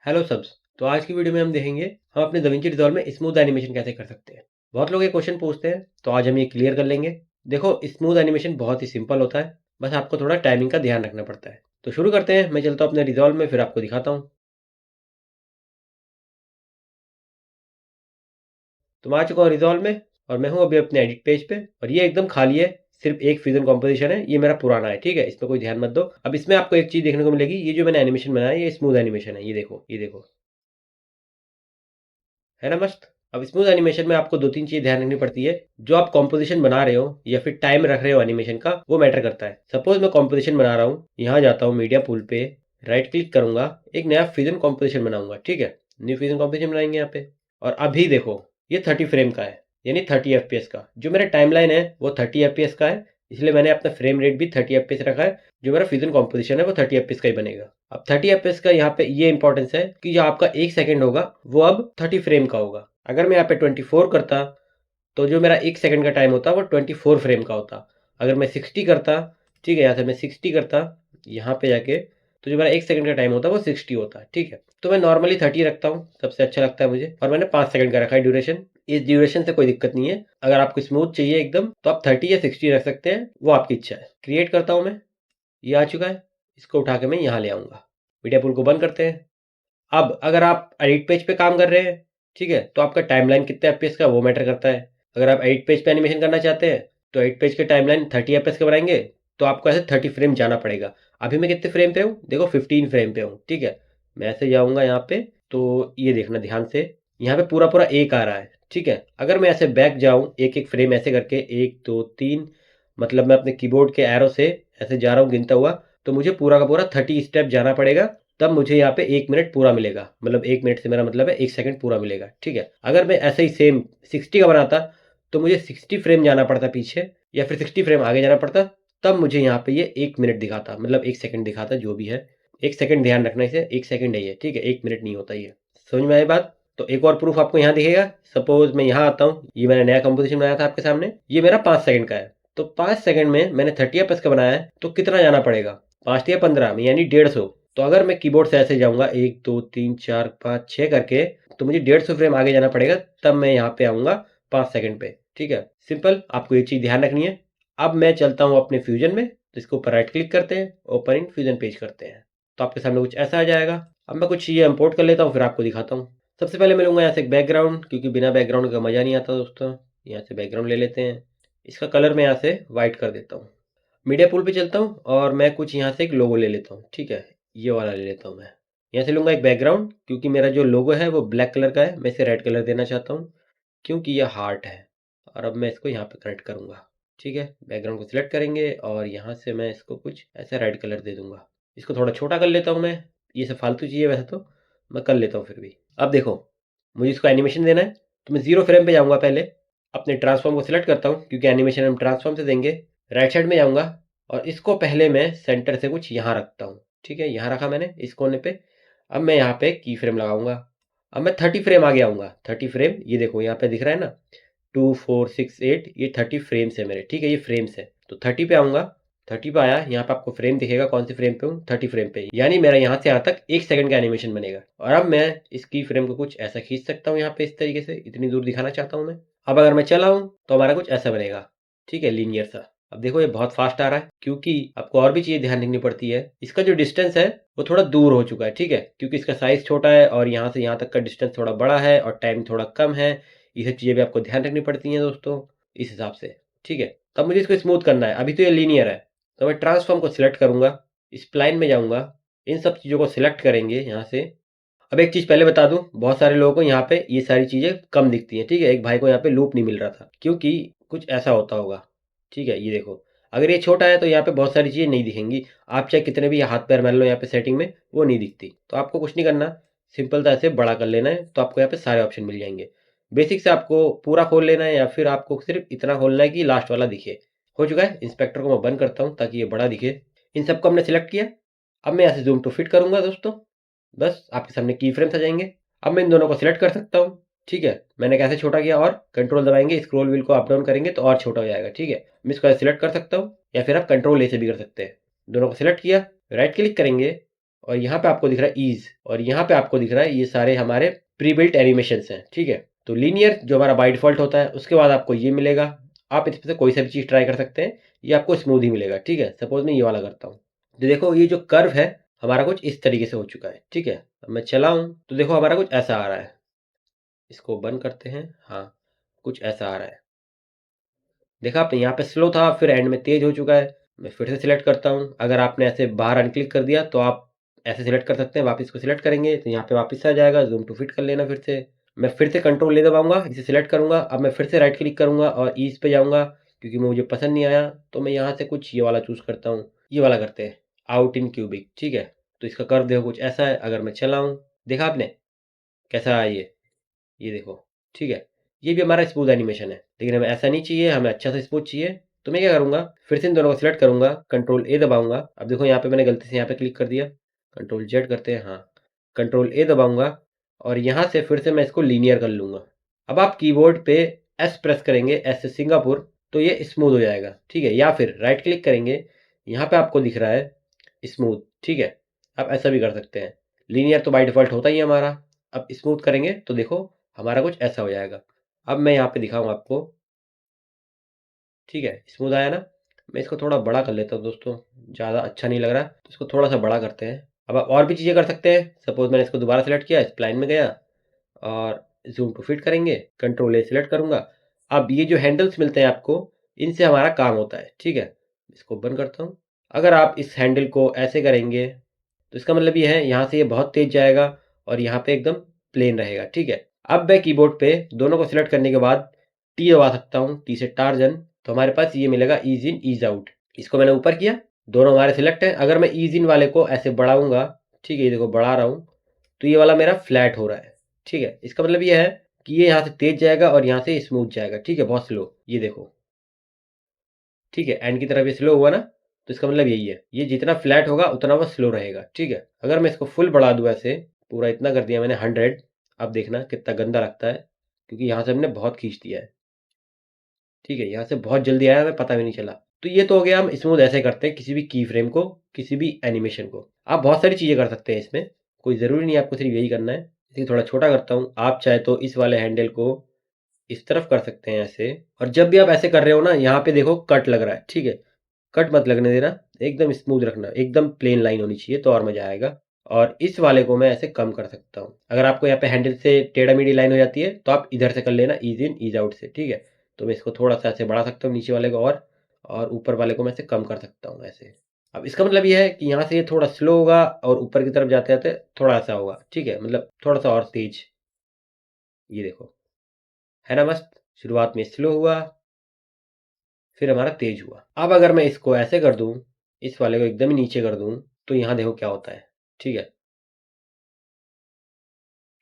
Hello सबस। तो आज की वीडियो में हम देखेंगे हम अपने DaVinci रिजॉल्व में स्मूथ एनिमेशन कैसे कर सकते हैं। बहुत लोग ये क्वेश्चन पूछते हैं, तो आज हम ये क्लियर कर लेंगे। देखो, स्मूथ एनिमेशन बहुत ही सिंपल होता है, बस आपको थोड़ा टाइमिंग का ध्यान रखना पड़ता है। तो शुरू करते हैं। मैं चलता हूँ अपने रिजॉल्व में, फिर आपको दिखाता हूँ। तो मैं आ चुका हूँ रिजॉल्व में, और मैं हूँ अभी अपने एडिट पेज पे, और ये एकदम खाली है। सिर्फ एक फ्यूजन कॉम्पोजिशन है, ये मेरा पुराना है, ठीक है, इसमें कोई ध्यान मत दो। अब इसमें आपको एक चीज देखने को मिलेगी, ये जो मैंने एनिमेशन बनाया है ये स्मूथ एनिमेशन है। ये देखो, ये देखो, है ना मस्त। अब स्मूथ एनिमेशन में आपको दो तीन चीज ध्यान रखनी पड़ती है। जो आप कॉम्पोजिशन बना रहे हो या फिर टाइम रख रहे हो एनिमेशन का, वो मैटर करता है। सपोज मैं कॉम्पोजिशन बना रहा हूँ, यहाँ जाता हूँ मीडिया पूल पे, राइट क्लिक करूंगा, एक नया फ्यूजन कॉम्पोजिशन बनाऊंगा, ठीक है। न्यू फ्यूजन कॉम्पोजिशन बनाएंगे यहाँ पे। और अभी देखो, ये 30 फ्रेम का है, यानी 30 FPS का। जो मेरा टाइमलाइन है वो 30 FPS का है, इसलिए मैंने अपना फ्रेम रेट भी 30 FPS रखा है। जो मेरा फ्यूजन कॉम्पोजिशन है वो 30 FPS का ही बनेगा। अब 30 FPS का यहाँ पे ये इंपॉर्टेंस है कि जो आपका 1 सेकंड होगा वो अब 30 फ्रेम का होगा। अगर मैं यहाँ पे 24 करता, तो जो मेरा 1 सेकंड का टाइम होता वो 24 फ्रेम का होता। अगर मैं 60 करता, ठीक है, यहाँ से मैं 60 करता, यहाँ पे जाके, तो जो मेरा 1 सेकंड का टाइम होता वो 60 होता, ठीक है। तो मैं नॉर्मली 30 रखता हूँ, सबसे अच्छा लगता है मुझे, और मैंने 5 सेकंड का रखा है ड्यूरेशन। इस ड्यूरेशन से कोई दिक्कत नहीं है। अगर आपको स्मूथ चाहिए एकदम, तो आप 30 या 60 रख सकते हैं, वो आपकी इच्छा है। क्रिएट करता हूँ मैं, ये आ चुका है। इसको उठा के मैं यहाँ ले आऊँगा। मीडिया पूल को बंद करते हैं। अब अगर आप एडिट पेज पे काम कर रहे हैं, ठीक है, तो आपका टाइमलाइन कितने एफपीएस का वो मैटर करता है। अगर आप एडिट पेज पे एनिमेशन करना चाहते हैं, तो एडिट पेज के टाइमलाइन 30 एफपीएस का बनाएंगे, तो आपको ऐसे 30 फ्रेम जाना पड़ेगा। अभी मैं कितने फ्रेम पे हूँ, देखो 15 फ्रेम पे हूँ, ठीक है। मैं ऐसे जाऊँगा यहाँ पे, तो ये देखना ध्यान से, यहाँ पे पूरा पूरा एक आ रहा है, ठीक है। अगर मैं ऐसे बैक जाऊँ, एक एक फ्रेम ऐसे करके, 1 2 3, मतलब मैं अपने कीबोर्ड के एरो से ऐसे जा रहा हूँ गिनता हुआ, तो मुझे पूरा का पूरा 30 स्टेप जाना पड़ेगा। तब मुझे यहाँ पे 1 मिनट पूरा मिलेगा, मतलब 1 मिनट से मेरा मतलब है 1 सेकंड पूरा मिलेगा, ठीक है। अगर मैं ऐसे ही सेम 60 का बनाता, तो मुझे 60 फ्रेम जाना पड़ता पीछे, या फिर 60 फ्रेम आगे जाना पड़ता। तब मुझे यहाँ पे ये 1 मिनट दिखाता, मतलब 1 सेकंड दिखाता, जो भी है। 1 सेकंड ध्यान रखना, इसे 1 सेकंड है ये, ठीक है, 1 मिनट नहीं होता ये। समझ में आई बात। तो एक और प्रूफ आपको यहाँ दिखेगा। सपोज मैं यहाँ आता हूँ, ये मैंने नया कंपोजिशन बनाया था आपके सामने, ये मेरा 5 सेकंड का है। तो 5 सेकंड में मैंने 30 एफएस का बनाया है, तो कितना जाना पड़ेगा, 5 या 15 में, यानी 150। तो अगर मैं कीबोर्ड से ऐसे जाऊंगा 1 2 3 4 5 6 करके, तो मुझे 150 फ्रेम आगे जाना पड़ेगा, तब मैं यहाँ पे आऊंगा 5 सेकंड पे, ठीक है। सिंपल, आपको ये चीज ध्यान रखनी है। अब मैं चलता हूँ अपने फ्यूजन में, तो इसके ऊपर राइट क्लिक करते हैं, ओपन इन फ्यूजन पेज करते हैं, तो आपके सामने कुछ ऐसा आ जाएगा। अब मैं कुछ ये इंपोर्ट कर लेता हूँ, फिर आपको दिखाता हूँ। सबसे पहले मैं लूंगा यहाँ से एक बैकग्राउंड, क्योंकि बिना बैकग्राउंड का मजा नहीं आता दोस्तों। यहाँ से बैकग्राउंड ले लेते हैं। इसका कलर मैं यहाँ से व्हाइट कर देता हूँ। मीडिया पूल पे चलता हूँ, और मैं कुछ यहाँ से एक लोगो ले लेता हूँ, ठीक है। ये वाला ले लेता हूँ मैं। यहाँ से लूँगा एक बैकग्राउंड, क्योंकि मेरा जो लोगो है वो ब्लैक कलर का है, मैं इसे रेड कलर देना चाहता हूँ, क्योंकि यह हार्ट है। और अब मैं इसको यहाँ पे कनेक्ट करूँगा, ठीक है। बैकग्राउंड को सिलेक्ट करेंगे, और यहाँ से मैं इसको कुछ ऐसा रेड कलर दे दूंगा। इसको थोड़ा छोटा कर लेता हूँ मैं, ये सब फालतू चीज़ है वैसे, तो मैं कर लेता हूँ फिर भी। अब देखो, मुझे इसको एनिमेशन देना है, तो मैं 0 फ्रेम पे जाऊँगा। पहले अपने ट्रांसफॉर्म को सिलेक्ट करता हूँ, क्योंकि एनिमेशन हम ट्रांसफॉर्म से देंगे। राइट साइड में जाऊँगा, और इसको पहले मैं सेंटर से कुछ यहाँ रखता हूँ, ठीक है। यहाँ रखा मैंने इस कोने पे। अब मैं यहाँ पे की फ्रेम लगाऊंगा। अब मैं 30 फ्रेम आगे आऊँगा। 30 फ्रेम, ये देखो यहाँ पे दिख रहा है ना, 2 4 6 8, ये 30 फ्रेम्स है मेरे, ठीक है, ये फ्रेम्स है। तो 30 पे आऊँगा। 30 पे आया, यहाँ पे आपको फ्रेम दिखेगा, कौन सी फ्रेम पे हूँ, 30 फ्रेम पे, यानी मेरा यहाँ से यहाँ तक 1 सेकंड का एनिमेशन बनेगा। और अब मैं इस की फ्रेम को कुछ ऐसा खींच सकता हूँ यहाँ पे, इस तरीके से, इतनी दूर दिखाना चाहता हूँ मैं। अब अगर मैं चलाऊँ, तो हमारा कुछ ऐसा बनेगा, ठीक है, लीनियर सा। अब देखो, ये बहुत फास्ट आ रहा है, क्योंकि आपको और भी चीज़ें ध्यान रखनी पड़ती है। इसका जो डिस्टेंस है वो थोड़ा दूर हो चुका है, ठीक है, क्योंकि इसका साइज छोटा है, और यहाँ से यहाँ तक का डिस्टेंस थोड़ा बड़ा है, और टाइम थोड़ा कम है। ये सब चीज़ें भी आपको ध्यान रखनी पड़ती हैं दोस्तों, इस हिसाब से, ठीक है। तब मुझे इसको स्मूथ करना है। अभी तो ये लीनियर है, तो मैं ट्रांसफॉर्म को सिलेक्ट करूंगा, स्प्लाइन में जाऊंगा, इन सब चीज़ों को सिलेक्ट करेंगे यहाँ से। अब एक चीज़ पहले बता दूं, बहुत सारे लोगों को यहाँ पे ये सारी चीज़ें कम दिखती हैं, ठीक है। एक भाई को यहाँ पे लूप नहीं मिल रहा था, क्योंकि कुछ ऐसा होता होगा, ठीक है। ये देखो, अगर ये छोटा है तो यहाँ पे बहुत सारी चीज़ें नहीं दिखेंगी। आप चाहे कितने भी हाथ पैर मार लो यहाँ पे सेटिंग में, वो नहीं दिखती। तो आपको कुछ नहीं करना, सिंपल था, ऐसे बड़ा कर लेना है, तो आपको यहाँ पे सारे ऑप्शन मिल जाएंगे। बेसिक से आपको पूरा खोल लेना है, या फिर आपको सिर्फ इतना खोलना है कि लास्ट वाला दिखे। हो चुका है। इंस्पेक्टर को मैं बंद करता हूँ, ताकि ये बड़ा दिखे। इन सबको हमने सिलेक्ट किया। अब मैं यहाँ से जूम टू फिट करूंगा दोस्तों, बस आपके सामने की फ्रेम्स आ जाएंगे। अब मैं इन दोनों को सिलेक्ट कर सकता हूँ, ठीक है। मैंने कैसे छोटा किया, और कंट्रोल दबाएंगे, स्क्रॉल व्हील को अप डाउन करेंगे तो और छोटा हो जाएगा, ठीक है। मैं इसको सिलेक्ट कर सकता हूँ, या फिर आप कंट्रोल ए से भी कर सकते हैं। दोनों को सिलेक्ट किया, राइट क्लिक करेंगे, और यहाँ पे आपको दिख रहा है ईज, और यहाँ पे आपको दिख रहा है ये सारे हमारे प्री बिल्ट एनिमेशंस हैं। ठीक है, तो लीनियर जो हमारा बाय डिफॉल्ट होता है, उसके बाद आपको ये मिलेगा। आप इसमें से कोई सा भी चीज़ ट्राई कर सकते हैं, ये आपको स्मूथ ही मिलेगा। ठीक है, सपोज मैं ये वाला करता हूँ, तो देखो ये जो कर्व है हमारा कुछ इस तरीके से हो चुका है। ठीक है, अब मैं चलाऊं तो देखो हमारा कुछ ऐसा आ रहा है। इसको बंद करते हैं, हाँ कुछ ऐसा आ रहा है। देखा आपने, यहाँ पे स्लो था, फिर एंड में तेज हो चुका है। मैं फिर से सिलेक्ट करता हूँ। अगर आपने ऐसे बाहर अनक्लिक कर दिया तो आप ऐसे सिलेक्ट कर सकते हैं, वापस को सिलेक्ट करेंगे तो यहाँ पे वापस आ जाएगा। जूम टू फिट कर लेना फिर से। मैं फिर से कंट्रोल ले दबाऊंगा, इसे सिलेक्ट करूंगा। अब मैं फिर से राइट क्लिक करूंगा और ईज पे जाऊंगा, क्योंकि मुझे पसंद नहीं आया तो मैं यहाँ से कुछ ये वाला चूज करता हूँ। ये वाला करते हैं, आउट इन क्यूबिक। ठीक है, तो इसका कर्व देखो कुछ ऐसा है। अगर मैं चलाऊं, देखा आपने कैसा है ये देखो। ठीक है, ये भी हमारा स्मूथ एनिमेशन है, लेकिन हमें ऐसा नहीं चाहिए, हमें अच्छा सा स्मूथ चाहिए। तो मैं क्या करूंगा, फिर से इन दोनों को सिलेक्ट करूंगा, कंट्रोल ए दबाऊंगा। अब देखो यहाँ पे मैंने गलती से यहाँ पे क्लिक कर दिया। कंट्रोल जेड करते हैं, हाँ कंट्रोल ए दबाऊंगा और यहाँ से फिर से मैं इसको लीनियर कर लूंगा। अब आप कीबोर्ड पे एस प्रेस करेंगे, एस से सिंगापुर, तो ये स्मूथ हो जाएगा। ठीक है, या फिर राइट क्लिक करेंगे, यहाँ पे आपको दिख रहा है स्मूथ। ठीक है, आप ऐसा भी कर सकते हैं। लीनियर तो बाय डिफॉल्ट होता ही है हमारा। अब स्मूथ करेंगे तो देखो हमारा कुछ ऐसा हो जाएगा। अब मैं यहाँ पे दिखाऊंगा आपको। ठीक है, स्मूथ आया ना। मैं इसको थोड़ा बड़ा कर लेता हूँ दोस्तों, ज़्यादा अच्छा नहीं लग रहा तो इसको थोड़ा सा बड़ा करते हैं। अब आप और भी चीज़ें कर सकते हैं। सपोज मैंने इसको दोबारा सेलेक्ट किया, स्प्लाइन में गया और जूम टू फिट करेंगे, कंट्रोल ए सिलेक्ट करूंगा। अब ये जो हैंडल्स मिलते हैं आपको, इनसे हमारा काम होता है। ठीक है, इसको बंद करता हूँ। अगर आप इस हैंडल को ऐसे करेंगे तो इसका मतलब ये है यहाँ से ये बहुत तेज जाएगा और यहाँ पे एकदम प्लेन रहेगा। ठीक है, अब मैं कीबोर्ड पे दोनों को सिलेक्ट करने के बाद टी दबा सकता हूँ, टी से टार्जन, तो हमारे पास ये मिलेगा ईज इन ईज आउट। इसको मैंने ऊपर किया, दोनों हमारे सिलेक्ट है। अगर मैं ईज इन वाले को ऐसे बढ़ाऊंगा, ठीक है ये देखो बढ़ा रहा हूँ, तो ये वाला मेरा फ्लैट हो रहा है। ठीक है, इसका मतलब ये है कि ये यहाँ से तेज जाएगा और यहाँ से स्मूथ जाएगा। ठीक है, बहुत स्लो, ये देखो। ठीक है, एंड की तरफ ये स्लो हुआ ना, तो इसका मतलब यही है, ये जितना फ्लैट होगा उतना वो स्लो रहेगा। ठीक है, अगर मैं इसको फुल बढ़ा दूँ ऐसे, पूरा इतना कर दिया मैंने 100, अब देखना कितना गंदा लगता है, क्योंकि यहाँ से हमने बहुत खींच दिया है। ठीक है, यहाँ से बहुत जल्दी आया, हमें पता भी नहीं चला। तो ये तो हो गया, हम स्मूथ ऐसे करते हैं किसी भी की फ्रेम को, किसी भी एनिमेशन को। आप बहुत सारी चीज़ें कर सकते हैं इसमें, कोई ज़रूरी नहीं आपको सिर्फ यही करना है। इसे थोड़ा छोटा करता हूँ, आप चाहे तो इस वाले हैंडल को इस तरफ कर सकते हैं ऐसे। और जब भी आप ऐसे कर रहे हो ना, यहाँ पे देखो कट लग रहा है। ठीक है, कट मत लगने देना, एकदम स्मूथ रखना, एकदम प्लेन लाइन होनी चाहिए तो और मजा आएगा। और इस वाले को मैं ऐसे कम कर सकता हूँ। अगर आपको यहाँ पे हैंडल से टेढ़ा मेढ़ी लाइन हो जाती है तो आप इधर से कर लेना, ईज इन ईज आउट से। ठीक है, तो मैं इसको थोड़ा सा ऐसे बढ़ा सकता हूँ नीचे वाले को, और ऊपर वाले को मैं ऐसे कम कर सकता हूँ ऐसे। अब इसका मतलब ये है कि यहाँ से ये थोड़ा स्लो होगा और ऊपर की तरफ जाते जाते थोड़ा सा होगा। ठीक है, मतलब थोड़ा सा और तेज, ये देखो, है ना मस्त। शुरुआत में स्लो हुआ, फिर हमारा तेज हुआ। अब अगर मैं इसको ऐसे कर दूं, इस वाले को एकदम ही नीचे कर दूं, तो यहाँ देखो क्या होता है। ठीक है,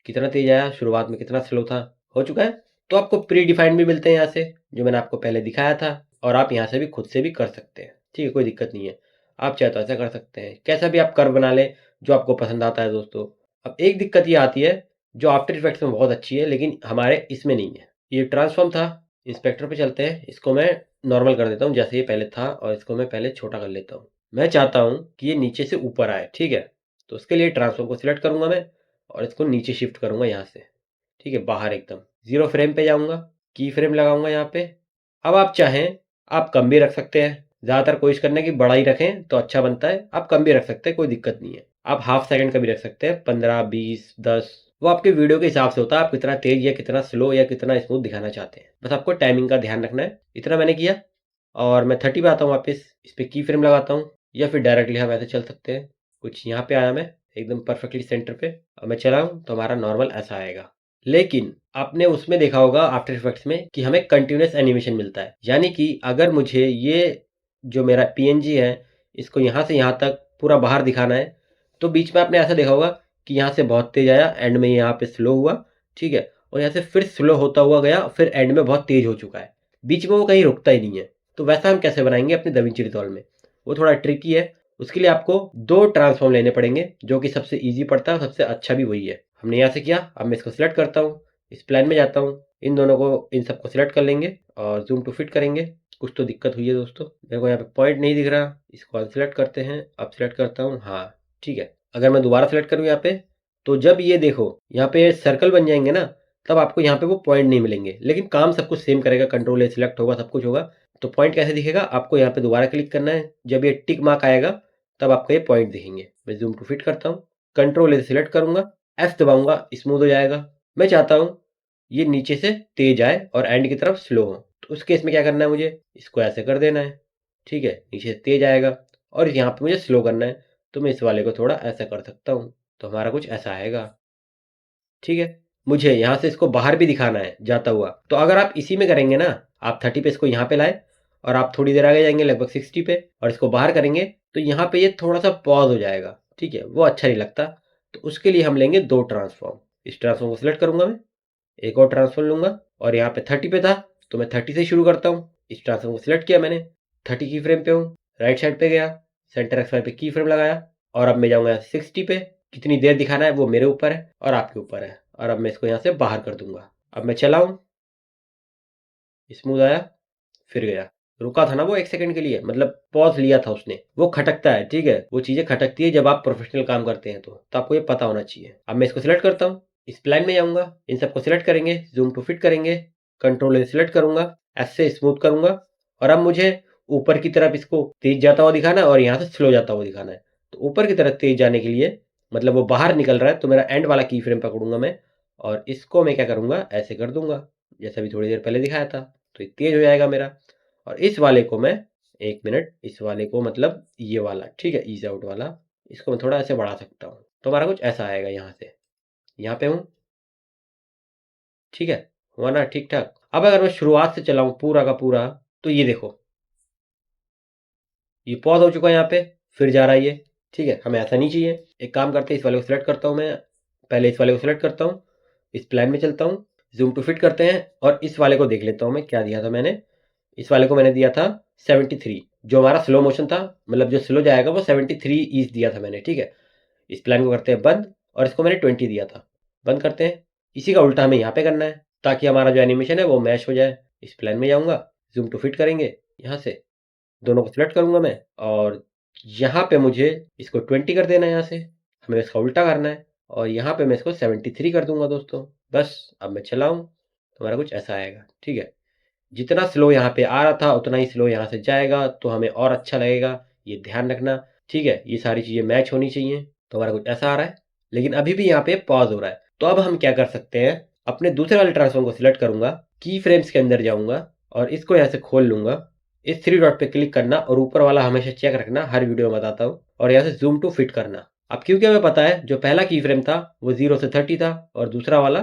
कितना तेज आया, शुरुआत में कितना स्लो था, हो चुका है। तो आपको प्री डिफाइंड भी मिलते हैं यहाँ से, जो मैंने आपको पहले दिखाया था। और आप यहाँ से भी खुद से भी कर सकते हैं। ठीक है, कोई दिक्कत नहीं है, आप चाहे तो ऐसा कर सकते हैं, कैसा भी आप कर्व बना ले जो आपको पसंद आता है दोस्तों। अब एक दिक्कत ये आती है जो आफ्टर इफेक्ट्स में बहुत अच्छी है, लेकिन हमारे इसमें नहीं है। ये ट्रांसफॉर्म था, इंस्पेक्टर पे चलते हैं। इसको मैं नॉर्मल कर देता हूँ जैसे ये पहले था, और इसको मैं पहले छोटा कर लेता हूँ। मैं चाहता हूँ कि ये नीचे से ऊपर आए। ठीक है, तो उसके लिए ट्रांसफॉर्म को सिलेक्ट करूंगा मैं, और इसको नीचे शिफ्ट करूंगा यहाँ से। ठीक है, बाहर एकदम 0 फ्रेम पे जाऊंगा, की फ्रेम लगाऊंगा यहाँ पे। अब आप चाहें, आप कम भी रख सकते हैं। ज़्यादातर कोशिश करने की बड़ा ही रखें तो अच्छा बनता है। आप कम भी रख सकते हैं, कोई दिक्कत नहीं है। आप हाफ सेकंड का भी रख सकते हैं, 15, 20, 10, वो आपके वीडियो के हिसाब से होता है, आप कितना तेज या कितना स्लो या कितना स्मूथ दिखाना चाहते हैं। बस आपको टाइमिंग का ध्यान रखना है। इतना मैंने किया, और मैं 30 पे आता हूँ वापस, इस पर की फ्रेम लगाता हूँ, या फिर डायरेक्टली हम ऐसे चल सकते हैं। कुछ यहाँ पे आया मैं एकदम परफेक्टली सेंटर पे, और मैं चलाऊँ तो हमारा नॉर्मल ऐसा आएगा। लेकिन आपने उसमें देखा होगा आफ्टर इफेक्ट्स में कि हमें कंटिन्यूस एनिमेशन मिलता है। यानी कि अगर मुझे ये जो मेरा पीएनजी है, इसको यहाँ से यहाँ तक पूरा बाहर दिखाना है, तो बीच में आपने ऐसा देखा होगा कि यहाँ से बहुत तेज आया, एंड में यहाँ पे स्लो हुआ। ठीक है, और यहाँ से फिर स्लो होता हुआ गया, फिर एंड में बहुत तेज हो चुका है, बीच में वो कहीं रुकता ही नहीं है। तो वैसा हम कैसे बनाएंगे अपने दाविंची रिजॉल्व में, वो थोड़ा ट्रिकी है। उसके लिए आपको 2 ट्रांसफॉर्म लेने पड़ेंगे, जो कि सबसे ईजी पड़ता है, सबसे अच्छा भी वही है। हमने यहाँ से किया, अब मैं इसको सिलेक्ट करता हूँ, इस प्लान में जाता हूँ, इन दोनों को, इन सबको सिलेक्ट कर लेंगे और जूम टू फिट करेंगे। कुछ तो दिक्कत हुई है दोस्तों, मेरे को यहाँ पे पॉइंट नहीं दिख रहा, इसको अनसिलेक्ट करते हैं। अब सिलेक्ट करता हूँ, हाँ ठीक है। अगर मैं दोबारा सेलेक्ट करूँ यहाँ पे, तो जब ये देखो यहाँ पे सर्कल बन जाएंगे ना, तब आपको यहाँ पे वो पॉइंट नहीं मिलेंगे, लेकिन काम सब कुछ सेम करेगा। कंट्रोल ए सिलेक्ट होगा, सब कुछ होगा। तो पॉइंट कैसे दिखेगा, आपको यहाँ पे दोबारा क्लिक करना है। जब ये टिक मार्क आएगा तब आपको ये पॉइंट दिखेंगे। मैं जूम टू फिट करता हूँ, कंट्रोल ए सिलेक्ट करूंगा, एस दबाऊंगा, स्मूथ हो जाएगा। मैं चाहता हूँ ये नीचे से तेज आए और एंड की तरफ स्लो हो, तो उस केस में क्या करना है, मुझे इसको ऐसे कर देना है। ठीक है, नीचे से तेज आएगा और यहाँ पे मुझे स्लो करना है, तो मैं इस वाले को थोड़ा ऐसा कर सकता हूँ, तो हमारा कुछ ऐसा आएगा। ठीक है, मुझे यहाँ से इसको बाहर भी दिखाना है जाता हुआ, तो अगर आप इसी में करेंगे ना, आप 30 पे इसको यहाँ पे लाए और आप थोड़ी देर आगे जाएंगे लगभग 60 पे और इसको बाहर करेंगे, तो यहाँ पे ये थोड़ा सा पॉज हो जाएगा। ठीक है, वो अच्छा नहीं लगता। तो उसके लिए हम लेंगे 2 ट्रांसफॉर्म। इस ट्रांसफॉर्म को सिलेक्ट करूंगा मैं, एक और ट्रांसफॉर्म लूंगा और यहाँ पे 30 पे था तो मैं 30 से शुरू करता हूँ। इस ट्रांसफॉर्म को सिलेक्ट किया मैंने, 30 की फ्रेम पे हूँ, राइट साइड पे गया, सेंटर एक्स वाई पे की फ्रेम लगाया और अब मैं जाऊंगा 60 पे। कितनी देर दिखाना है वो मेरे ऊपर है और आपके ऊपर है। और अब मैं इसको यहाँ से बाहर कर दूंगा। अब मैं चलाऊं, स्मूथ आया, फिर गया। रुका था ना वो 1 सेकंड के लिए, मतलब पॉज लिया था उसने, वो खटकता है। ठीक है, वो चीजें खटकती है जब आप प्रोफेशनल काम करते हैं, तो आपको ये पता होना चाहिए। अब मैं इसको सिलेक्ट करता हूँ, इस प्लान में जाऊंगा, इन सबको सिलेक्ट करेंगे, जूम टू फिट करेंगे, कंट्रोल ए सिलेक्ट करूंगा, ऐसे स्मूथ करूंगा और अब मुझे ऊपर की तरफ इसको तेज जाता हुआ दिखाना है और यहाँ से स्लो जाता हुआ दिखाना है। तो ऊपर की तरफ तेज जाने के लिए, मतलब वो बाहर निकल रहा है, तो मेरा एंड वाला की फ्रेम पकड़ूंगा मैं और इसको मैं क्या करूंगा, ऐसे कर दूंगा जैसा भी थोड़ी देर पहले दिखाया था, तो ये तेज हो जाएगा मेरा। और इस वाले को मैं, एक मिनट, इस वाले को मतलब ये वाला, ठीक है, ईज आउट वाला, इसको मैं थोड़ा ऐसे बढ़ा सकता हूँ, तो हमारा कुछ ऐसा आएगा। यहाँ से यहाँ पे हूँ, ठीक है, हुआ ना ठीक ठाक। अब अगर मैं शुरुआत से चलाऊं पूरा का पूरा, तो ये देखो ये पॉज हो चुका है यहाँ पे, फिर जा रहा है ये। ठीक है, हमें ऐसा नहीं चाहिए। एक काम करते हैं, इस वाले को सिलेक्ट करता हूँ मैं, पहले इस वाले को सिलेक्ट करता हूँ, इस प्लान में चलता हूँ, जूम टू फिट करते हैं और इस वाले को देख लेता हूँ मैं क्या दिया था मैंने। इस वाले को मैंने दिया था 73, जो हमारा स्लो मोशन था, मतलब जो स्लो जाएगा वो 73 ईज दिया था मैंने। ठीक है, इस प्लान को करते हैं बंद और इसको मैंने 20 दिया था। बंद करते हैं। इसी का उल्टा हमें यहाँ पे करना है ताकि हमारा जो एनिमेशन है वो मैच हो जाए। इस प्लान में जाऊँगा, जूम टू फिट करेंगे, यहाँ से दोनों को सिलेक्ट करूँगा मैं और यहाँ पे मुझे इसको 20 कर देना है। यहाँ से हमें इसका उल्टा करना है और यहाँ पे मैं इसको 73 कर दूंगा दोस्तों। बस अब मैं चलाऊँ तो हमारा कुछ ऐसा आएगा। ठीक है, जितना स्लो यहाँ पे आ रहा था उतना ही स्लो यहाँ से जाएगा, तो हमें और अच्छा लगेगा, ये ध्यान रखना। ठीक है, ये सारी चीज़ें मैच होनी चाहिए। तो हमारा कुछ ऐसा आ रहा है, लेकिन अभी भी यहाँ पे पॉज हो रहा है। तो अब हम क्या कर सकते हैं, अपने दूसरे वाले ट्रांसफॉर्म को सिलेक्ट करूंगा, की फ्रेम्स के अंदर जाऊंगा और इसको यहाँ से खोल लूंगा। इस 3 डॉट पे क्लिक करना और ऊपर वाला हमेशा चेक रखना, हर वीडियो में बताता हूँ, और यहाँ से जूम टू फिट करना। अब क्योंकि हमें पता है जो पहला की फ्रेम था वो 0 से 30 था और दूसरा वाला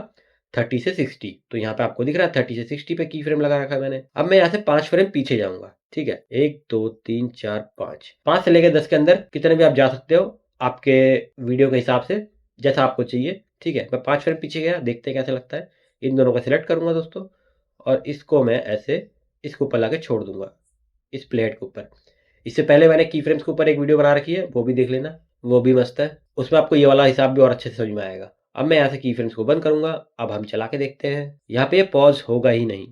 30 से 60, तो यहाँ पे आपको दिख रहा है 30 से 60 पे की फ्रेम लगा रखा है मैंने। अब मैं यहाँ से 5 फ्रेम पीछे जाऊंगा। ठीक है, 1 2 3 4 5, 5 से लेकर 10 के अंदर कितने भी आप जा सकते हो आपके वीडियो के हिसाब से, जैसा आपको चाहिए। ठीक है, मैं 5 फ्रेम पीछे गया, देखते हैं कैसा लगता है। इन दोनों को सिलेक्ट करूंगा दोस्तों और इसको मैं ऐसे इसको ऊपर ला के छोड़ दूंगा, इस प्लेट के ऊपर। इससे पहले मैंने की फ्रेम्स के ऊपर एक वीडियो बना रखी है, वो भी देख लेना, वो भी मस्त है। उसमें आपको ये वाला हिसाब भी और अच्छे से समझ में आएगा। अब मैं यहाँ से की फ्रेम्स को बंद करूंगा। अब हम चला के देखते हैं, यहाँ पे ये पॉज होगा ही नहीं।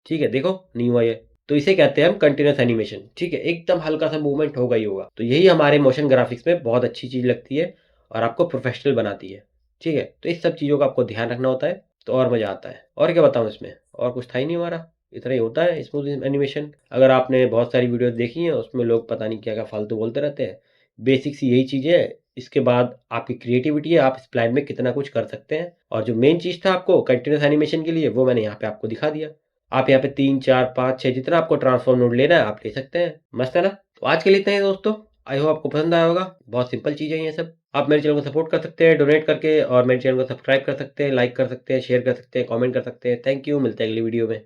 ठीक है, देखो नहीं हुआ ये, तो इसे कहते हैं हम कंटिन्यूस एनिमेशन। ठीक है, एकदम हल्का सा मूवमेंट होगा ही होगा। तो यही हमारे मोशन ग्राफिक्स में बहुत अच्छी चीज़ लगती है और आपको प्रोफेशनल बनाती है। ठीक है, तो इस सब चीज़ों का आपको ध्यान रखना होता है, तो और मज़ा आता है। और क्या बताऊँ इसमें, और कुछ था ही नहीं हमारा, इतना ही होता है स्मूथ एनिमेशन। अगर आपने बहुत सारी वीडियो देखी हैं उसमें लोग पता नहीं क्या क्या फालतू बोलते रहते हैं, बेसिक सी यही चीज़ है। इसके बाद आपकी क्रिएटिविटी है, आप इस प्लान में कितना कुछ कर सकते हैं। और जो मेन चीज़ था आपको कंटिन्यूस एनिमेशन के लिए, वो मैंने यहाँ पे आपको दिखा दिया। आप यहाँ पे 3 4 5 6 जितना आपको ट्रांसफॉर्म नोड लेना है आप ले सकते हैं। मस्त है ना। तो आज के लिए इतना ही दोस्तों, आई होप आपको पसंद आया होगा। बहुत सिंपल चीज़ें हैं ये सब। आप मेरे चैनल को सपोर्ट कर सकते हैं डोनेट करके, और मेरे चैनल को सब्सक्राइब कर सकते हैं, लाइक कर सकते हैं, शेयर कर सकते हैं, कमेंट कर सकते हैं। थैंक यू, मिलते हैं अगली वीडियो में।